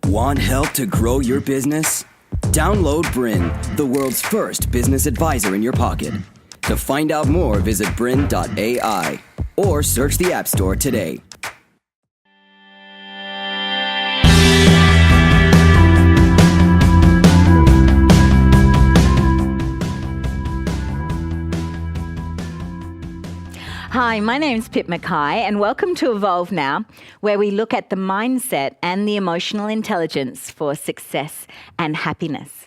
Want help to grow your business? Download BRiN, the world's first business advisor in your pocket. To find out more, visit BRiN.ai or search the App Store today. Hi, my name's Pip McKay and welcome to Evolve Now, where we look at the mindset and the emotional intelligence for success and happiness.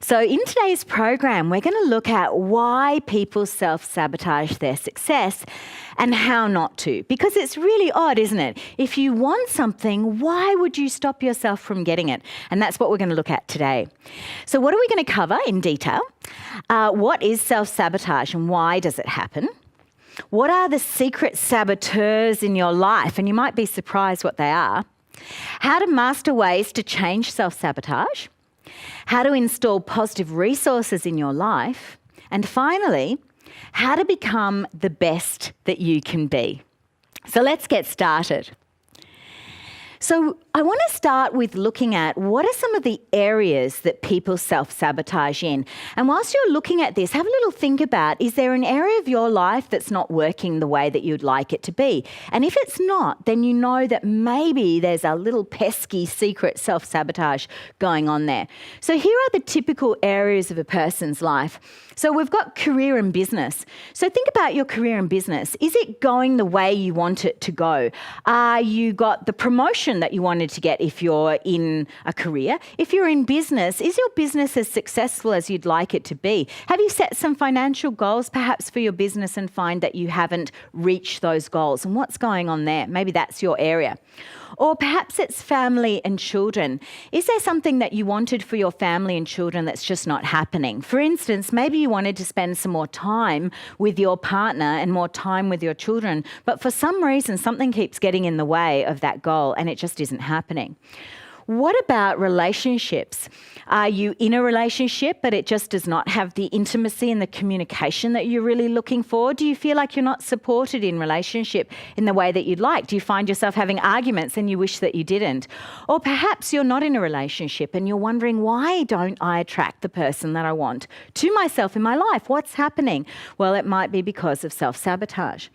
So in today's program, we're going to look at why people self-sabotage their success and how not to. Because it's really odd, isn't it? If you want something, why would you stop yourself from getting it? And that's what we're going to look at today. So what are we going to cover in detail? What is self-sabotage and why does it happen? What are the secret saboteurs in your life? And you might be surprised what they are. How to master ways to change self-sabotage. How to install positive resources in your life. And finally, how to become the best that you can be. So let's get started. So I want to start with looking at what are some of the areas that people self-sabotage in. And whilst you're looking at this, have a little think about, is there an area of your life that's not working the way that you'd like it to be? And if it's not, then you know that maybe there's a little pesky secret self-sabotage going on there. So here are the typical areas of a person's life. So we've got career and business. So think about your career and business. Is it going the way you want it to go? You got the promotion that you wanted to get if you're in a career? If you're in business, is your business as successful as you'd like it to be? Have you set some financial goals perhaps for your business and find that you haven't reached those goals? And what's going on there? Maybe that's your area. Or perhaps it's family and children. Is there something that you wanted for your family and children that's just not happening? For instance, maybe you wanted to spend some more time with your partner and more time with your children, but for some reason something keeps getting in the way of that goal and it just isn't happening. What about relationships? Are you in a relationship but it just does not have the intimacy and the communication that you're really looking for? Do you feel like you're not supported in relationship in the way that you'd like? Do you find yourself having arguments and you wish that you didn't? Or perhaps you're not in a relationship and you're wondering, why don't I attract the person that I want to myself in my life? What's happening? Well, it might be because of self-sabotage.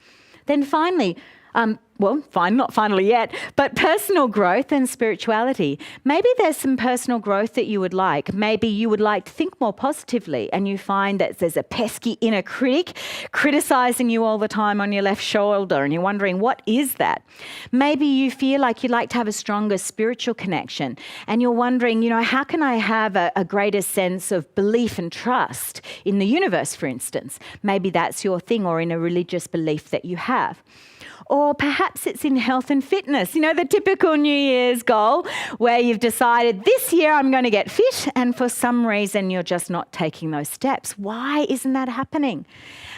Then finally, not finally yet, but personal growth and spirituality. Maybe there's some personal growth that you would like. Maybe you would like to think more positively and you find that there's a pesky inner critic criticizing you all the time on your left shoulder and you're wondering, what is that? Maybe you feel like you'd like to have a stronger spiritual connection and you're wondering, how can I have a greater sense of belief and trust in the universe, for instance? Maybe that's your thing, or in a religious belief that you have. Or perhaps it's in health and fitness, the typical New Year's goal where you've decided this year I'm going to get fit and for some reason you're just not taking those steps. Why isn't that happening?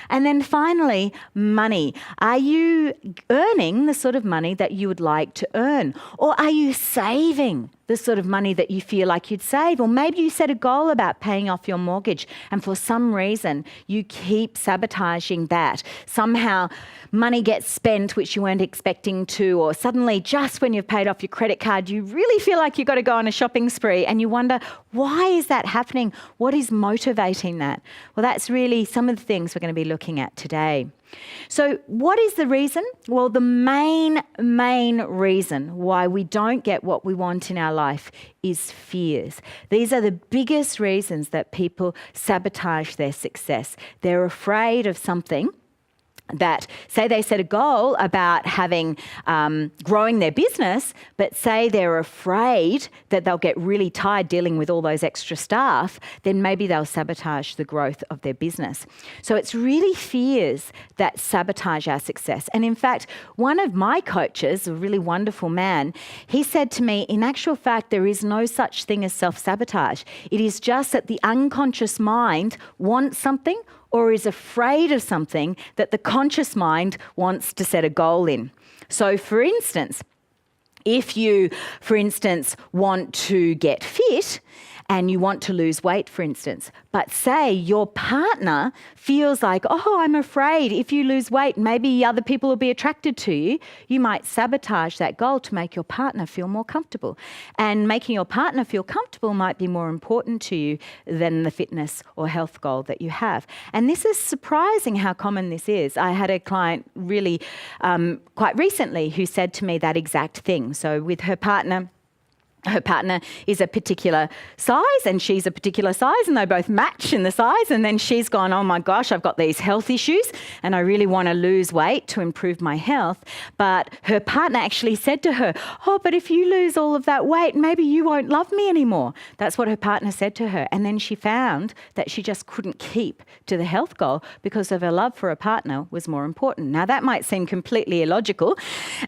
And then finally, money. Are you earning the sort of money that you would like to earn? Or are you saving the sort of money that you feel like you'd save? Or maybe you set a goal about paying off your mortgage and for some reason you keep sabotaging that. Somehow money gets spent which you weren't expecting to, or suddenly just when you've paid off your credit card you really feel like you've got to go on a shopping spree and you wonder, why is that happening? What is motivating that? Well, that's really some of the things we're going to be looking at today. So what is the reason? Well, the main reason why we don't get what we want in our life is fears. These are the biggest reasons that people sabotage their success. They're afraid of something that, say they set a goal about having growing their business, but say they're afraid that they'll get really tired dealing with all those extra staff, then maybe they'll sabotage the growth of their business. So it's really fears that sabotage our success. And in fact, one of my coaches, a really wonderful man, he said to me, in actual fact, there is no such thing as self-sabotage. It is just that the unconscious mind wants something or is afraid of something that the conscious mind wants to set a goal in. So for instance, If you, for instance, want to get fit and you want to lose weight, for instance, but say your partner feels like, oh, I'm afraid if you lose weight, maybe other people will be attracted to you, you might sabotage that goal to make your partner feel more comfortable. And making your partner feel comfortable might be more important to you than the fitness or health goal that you have. And this is surprising how common this is. I had a client really quite recently who said to me that exact thing. So with her partner is a particular size and she's a particular size and they both match in the size, and then she's gone, oh my gosh, I've got these health issues and I really want to lose weight to improve my health. But her partner actually said to her, oh, but if you lose all of that weight, maybe you won't love me anymore. That's what her partner said to her. And then she found that she just couldn't keep to the health goal because of her love for a partner was more important. Now that might seem completely illogical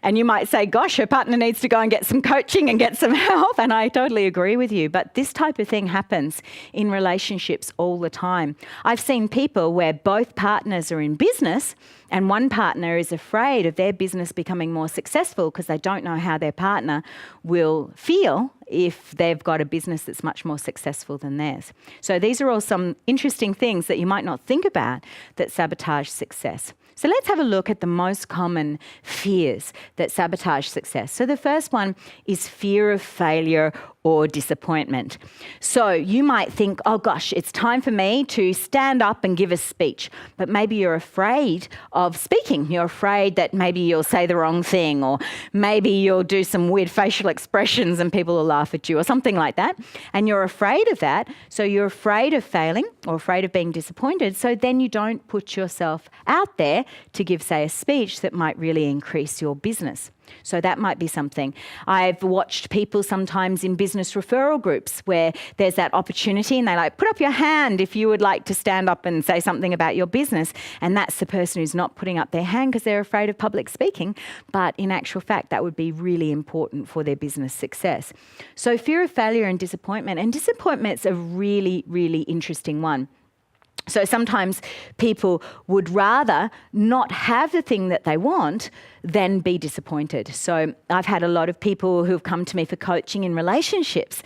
and you might say, gosh, her partner needs to go and get some coaching and get some help. And I totally agree with you, but this type of thing happens in relationships all the time. I've seen people where both partners are in business and one partner is afraid of their business becoming more successful because they don't know how their partner will feel if they've got a business that's much more successful than theirs. So these are all some interesting things that you might not think about that sabotage success. So let's have a look at the most common fears that sabotage success. So the first one is fear of failure or disappointment. So you might think, oh gosh, it's time for me to stand up and give a speech. But maybe you're afraid of speaking. You're afraid that maybe you'll say the wrong thing, or maybe you'll do some weird facial expressions and people will laugh at you or something like that. And you're afraid of that. So you're afraid of failing or afraid of being disappointed. So then you don't put yourself out there to give, say, a speech that might really increase your business. So that might be something. I've watched people sometimes in business referral groups where there's that opportunity and they like, put up your hand if you would like to stand up and say something about your business. And that's the person who's not putting up their hand because they're afraid of public speaking. But in actual fact, that would be really important for their business success. So fear of failure and disappointment's a really, really interesting one. So sometimes people would rather not have the thing that they want than be disappointed. So I've had a lot of people who've come to me for coaching in relationships.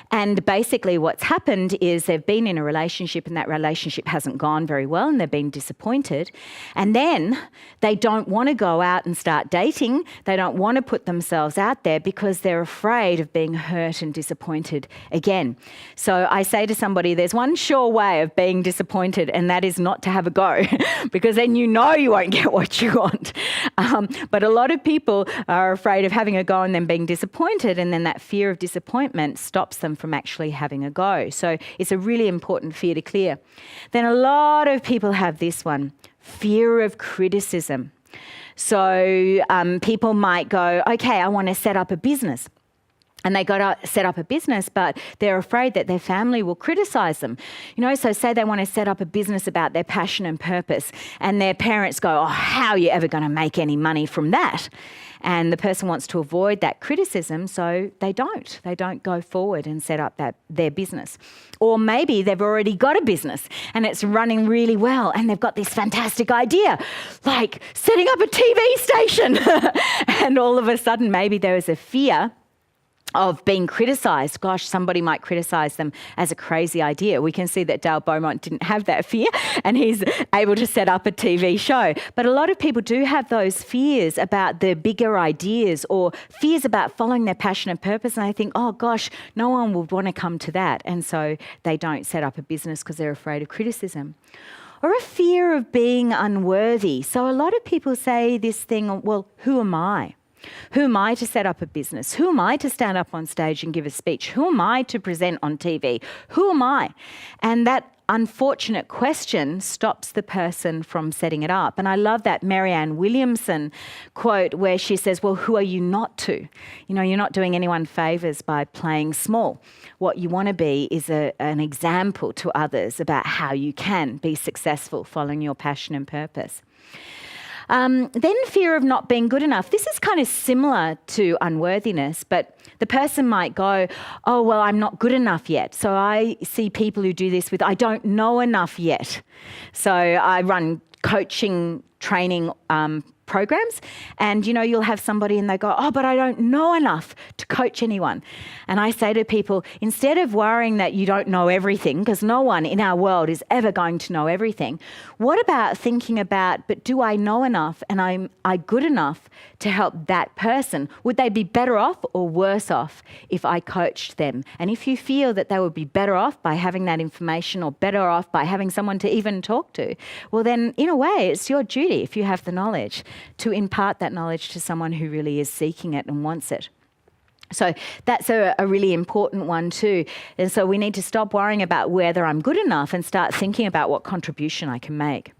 And basically what's happened is they've been in a relationship and that relationship hasn't gone very well and they've been disappointed. And then they don't want to go out and start dating. They don't want to put themselves out there because they're afraid of being hurt and disappointed again. So I say to somebody, there's one sure way of being disappointed, and that is not to have a go because then you know you won't get what you want. But a lot of people are afraid of having a go and then being disappointed, and then that fear of disappointment stops them from actually having a go. So it's a really important fear to clear. Then a lot of people have this one, fear of criticism. So people might go, okay, I want to set up a business. And they go to set up a business, but they're afraid that their family will criticize them. You know, so say they want to set up a business about their passion and purpose, and their parents go, oh, how are you ever going to make any money from that? And the person wants to avoid that criticism, so they don't go forward and set up their business. Or maybe they've already got a business and it's running really well and they've got this fantastic idea, like setting up a TV station. And all of a sudden, maybe there is a fear of being criticised. Gosh, somebody might criticise them as a crazy idea. We can see that Dale Beaumont didn't have that fear and he's able to set up a TV show. But a lot of people do have those fears about the bigger ideas or fears about following their passion and purpose, and they think, oh gosh, no one would want to come to that. And so they don't set up a business because they're afraid of criticism. Or a fear of being unworthy. So a lot of people say this thing, well, who am I? Who am I to set up a business? Who am I to stand up on stage and give a speech? Who am I to present on TV? Who am I? And that unfortunate question stops the person from setting it up. And I love that Marianne Williamson quote where she says, well, who are you not to? You know, you're not doing anyone favours by playing small. What you want to be is an example to others about how you can be successful following your passion and purpose. Then fear of not being good enough. This is kind of similar to unworthiness, but the person might go, oh, well, I'm not good enough yet. So I see people who do this with, I don't know enough yet. So I run coaching, training programs, and you'll have somebody and they go, oh, but I don't know enough to coach anyone. And I say to people, instead of worrying that you don't know everything, because no one in our world is ever going to know everything, what about thinking about, but do I know enough and am I good enough to help that person? Would they be better off or worse off if I coached them? And if you feel that they would be better off by having that information or better off by having someone to even talk to, well then in a way it's your duty, if you have the knowledge, to impart that knowledge to someone who really is seeking it and wants it. So that's a really important one too. And so we need to stop worrying about whether I'm good enough and start thinking about what contribution I can make.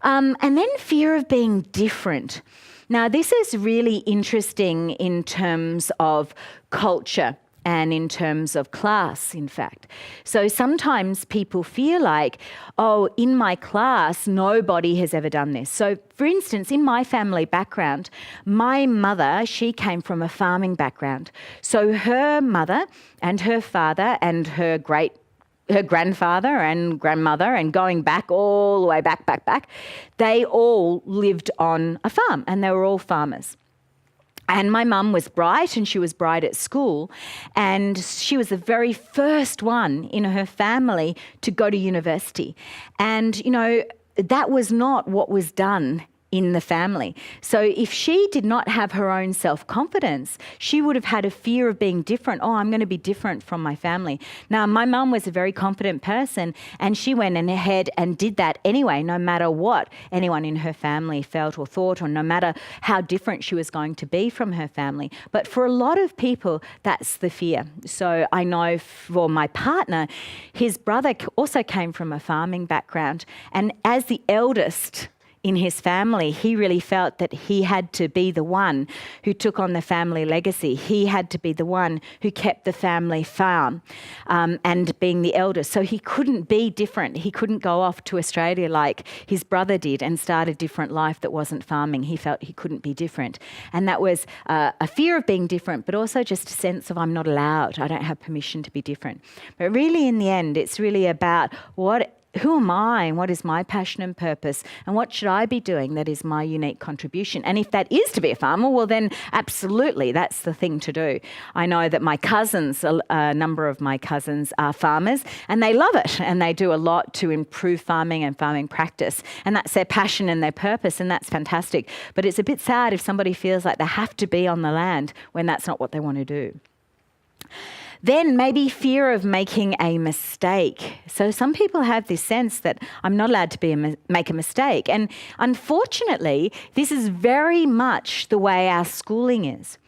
And then fear of being different. Now, this is really interesting in terms of culture and in terms of class, in fact. So sometimes people feel like, oh, in my class, nobody has ever done this. So, for instance, in my family background, my mother, she came from a farming background. So her mother and her father and her grandfather and grandmother, and going back all the way back, they all lived on a farm and they were all farmers. And my mum was bright, and she was bright at school, and she was the very first one in her family to go to university. And, that was not what was done in the family. So if she did not have her own self-confidence, she would have had a fear of being different. Oh, I'm going to be different from my family. Now, my mum was a very confident person, and she went ahead and did that anyway, no matter what anyone in her family felt or thought, or no matter how different she was going to be from her family. But for a lot of people, that's the fear. So I know for my partner, his brother also came from a farming background, and as the eldest in his family, he really felt that he had to be the one who took on the family legacy. He had to be the one who kept the family farm, and being the eldest. So he couldn't be different. He couldn't go off to Australia like his brother did and start a different life that wasn't farming. He felt he couldn't be different. And that was a fear of being different, but also just a sense of I'm not allowed. I don't have permission to be different. But really in the end, it's really about who am I and what is my passion and purpose, and what should I be doing that is my unique contribution? And if that is to be a farmer, well then absolutely that's the thing to do. I know that my cousins, a number of my cousins are farmers, and they love it, and they do a lot to improve farming and farming practice, and that's their passion and their purpose, and that's fantastic. But it's a bit sad if somebody feels like they have to be on the land when that's not what they want to do. Then maybe fear of making a mistake. So some people have this sense that I'm not allowed to make a mistake. And unfortunately, this is very much the way our schooling is.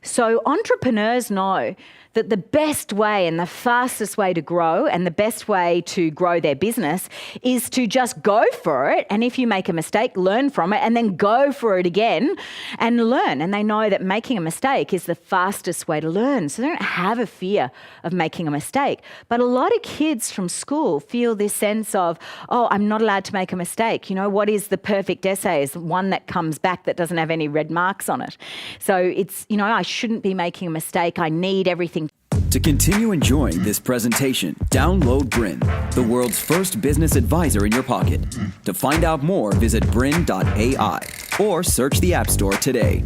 So entrepreneurs know that the best way and the fastest way to grow and the best way to grow their business is to just go for it. And if you make a mistake, learn from it and then go for it again and learn. And they know that making a mistake is the fastest way to learn. So they don't have a fear of making a mistake. But a lot of kids from school feel this sense of, oh, I'm not allowed to make a mistake. What is the perfect essay? Is one that comes back that doesn't have any red marks on it. So it's, I shouldn't be making a mistake. I need everything. To continue enjoying this presentation, download BRiN, the world's first business advisor in your pocket. To find out more, visit BRiN.ai or search the App Store today.